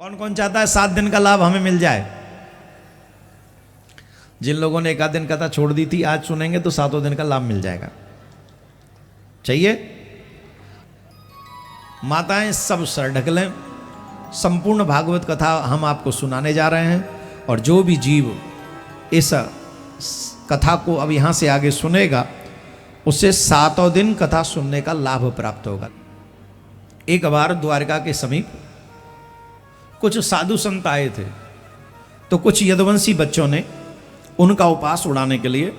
कौन कौन चाहता है 7 दिन का लाभ हमें मिल जाए? जिन लोगों ने 1 दिन कथा छोड़ दी थी, आज सुनेंगे तो 7 दिन का लाभ मिल जाएगा। चाहिए? माताएं सब सर ढक लें। संपूर्ण भागवत कथा हम आपको सुनाने जा रहे हैं, और जो भी जीव इस कथा को अब यहां से आगे सुनेगा उसे 7 दिन कथा सुनने का लाभ प्राप्त होगा। एक बार द्वारका के समीप कुछ साधु संत आए थे, तो कुछ यदुवंशी बच्चों ने उनका उपास उड़ाने के लिए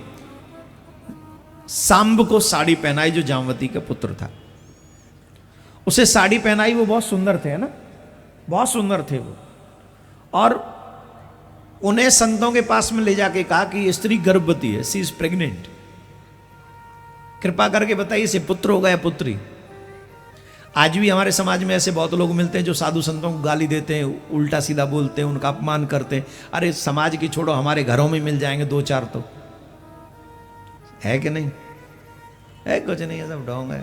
सांब को साड़ी पहनाई, जो जामवती का पुत्र था। उसे साड़ी पहनाई, वो बहुत सुंदर थे, है ना, बहुत सुंदर थे वो। और उन्हें संतों के पास में ले जाके कहा कि ये स्त्री गर्भवती है, सी इज प्रेग्नेंट, कृपा करके बताइए इसे पुत्र होगा या पुत्री। आज भी हमारे समाज में ऐसे बहुत लोग मिलते हैं जो साधु संतों को गाली देते हैं, उल्टा सीधा बोलते हैं, उनका अपमान करते हैं। अरे समाज की छोड़ो, हमारे घरों में मिल जाएंगे 2-4 तो, है कि नहीं? है कुछ नहीं है, सब ढोंग है,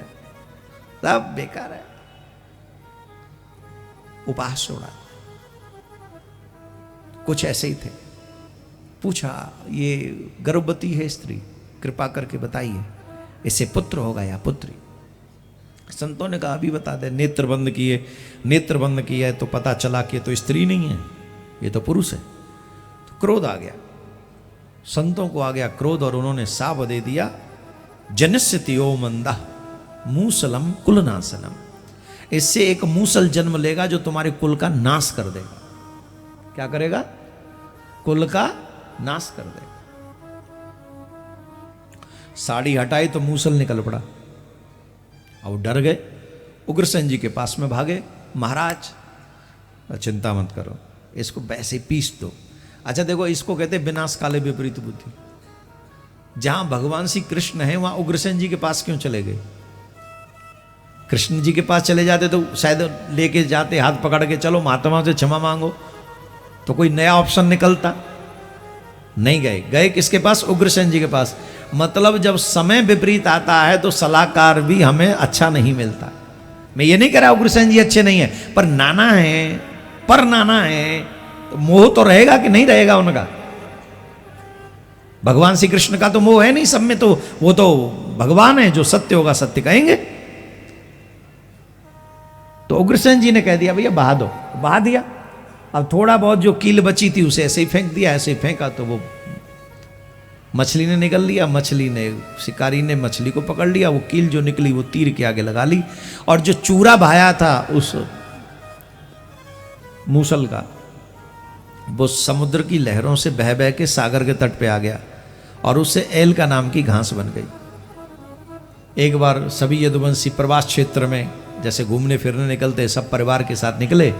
सब बेकार है। उपास छोड़ा, कुछ ऐसे ही थे। पूछा ये गर्भवती है स्त्री, कृपा करके बताइए इसे पुत्र होगा या पुत्री। संतों ने कहा अभी बता दे। नेत्र बंद किए, नेत्र बंद किया है तो पता चला कि ये तो स्त्री नहीं है, ये तो पुरुष है। तो क्रोध आ गया, संतों को आ गया क्रोध, और उन्होंने साप दे दिया, जनस्यति ओ मंदा मूसलम कुलनाशनम। इससे एक मूसल जन्म लेगा जो तुम्हारे कुल का नाश कर देगा। क्या करेगा? कुल का नाश कर देगा। साड़ी हटाई तो मूसल निकल पड़ा, और डर गए। उग्रसेन जी के पास में भागे, महाराज चिंता मत करो, इसको वैसे पीस दो। अच्छा देखो, इसको कहते विनाश काले विपरीत बुद्धि। जहां भगवान श्री कृष्ण है वहां उग्रसेन जी के पास क्यों चले गए? कृष्ण जी के पास चले जाते तो शायद लेके जाते, हाथ पकड़ के चलो महात्मा से क्षमा मांगो, तो कोई नया ऑप्शन निकलता। नहीं गए, गए किसके पास? उग्रसेन जी के पास। मतलब जब समय विपरीत आता है तो सलाहकार भी हमें अच्छा नहीं मिलता। मैं ये नहीं कह रहा उग्रसेन जी अच्छे नहीं है, पर नाना है, पर नाना है, तो मोह तो रहेगा कि नहीं रहेगा उनका? भगवान श्री कृष्ण का तो मोह है नहीं सब में, तो वो तो भगवान है, जो सत्य होगा सत्य कहेंगे। तो उग्रसेन जी ने कह दिया भैया बहा दो, बहा दिया। अब थोड़ा बहुत जो कील बची थी उसे ऐसे ही फेंक दिया, ऐसे ही फेंका तो वो मछली ने निकल लिया। मछली ने, शिकारी ने मछली को पकड़ लिया, वो कील जो निकली वो तीर के आगे लगा ली, और जो चूरा बहाया था उस मूसल का, वो समुद्र की लहरों से बह बह के सागर के तट पे आ गया, और उससे एल का नाम की घास बन गई। एक बार सभी यदुवंशी प्रवास क्षेत्र में जैसे घूमने फिरने निकलते, सब परिवार के साथ निकले।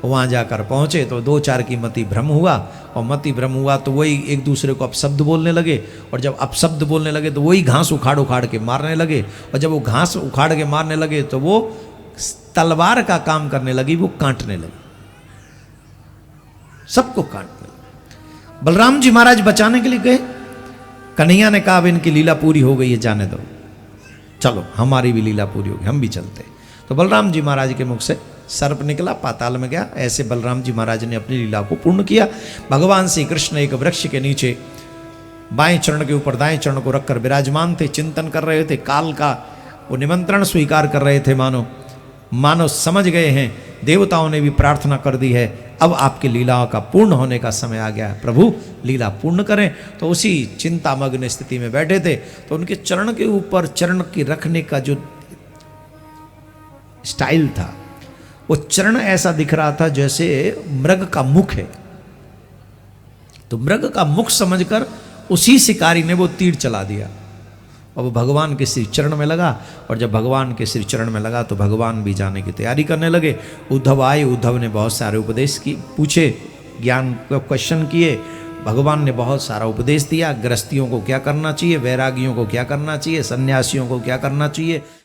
वहाँ जाकर पहुँचे तो 2-4 की मति भ्रम हुआ, और मति भ्रम हुआ तो वही एक दूसरे को अपशब्द बोलने लगे, और जब अपशब्द बोलने लगे तो वही घास उखाड़ उखाड़ के मारने लगे, और जब वो घास उखाड़ के मारने लगे तो वो तलवार का काम करने लगी, वो काटने लगी, सबको काटने लगी। बलराम जी महाराज बचाने के लिए गए। कन्हैया ने कहा अब इनकी लीला पूरी हो गई है, जाने दो, चलो हमारी भी लीला पूरी होगी, हम भी चलते। तो बलराम जी महाराज के मुख से सर्प निकला, पाताल में गया। ऐसे बलराम जी महाराज ने अपनी लीला को पूर्ण किया। भगवान श्री कृष्ण एक वृक्ष के नीचे बाएं चरण के ऊपर दाएं चरण को रखकर विराजमान थे, चिंतन कर रहे थे। काल का वो निमंत्रण स्वीकार कर रहे थे, मानो समझ गए हैं, देवताओं ने भी प्रार्थना कर दी है, अब आपकी लीलाओं का पूर्ण होने का समय आ गया है, प्रभु लीला पूर्ण करें। तो उसी चिंतामग्न स्थिति में बैठे थे, तो उनके चरण के ऊपर चरण की रखने का जो स्टाइल था, वो चरण ऐसा दिख रहा था जैसे मृग का मुख है। तो मृग का मुख समझकर उसी शिकारी ने वो तीर चला दिया, और वो भगवान के श्री चरण में लगा। और जब भगवान के श्री चरण में लगा तो भगवान भी जाने की तैयारी करने लगे। उद्धव आए, उद्धव ने बहुत सारे उपदेश की पूछे, ज्ञान को क्वेश्चन किए। भगवान ने बहुत सारा उपदेश दिया, गृहस्थियों को क्या करना चाहिए, वैरागियों को क्या करना चाहिए, सन्यासियों को क्या करना चाहिए।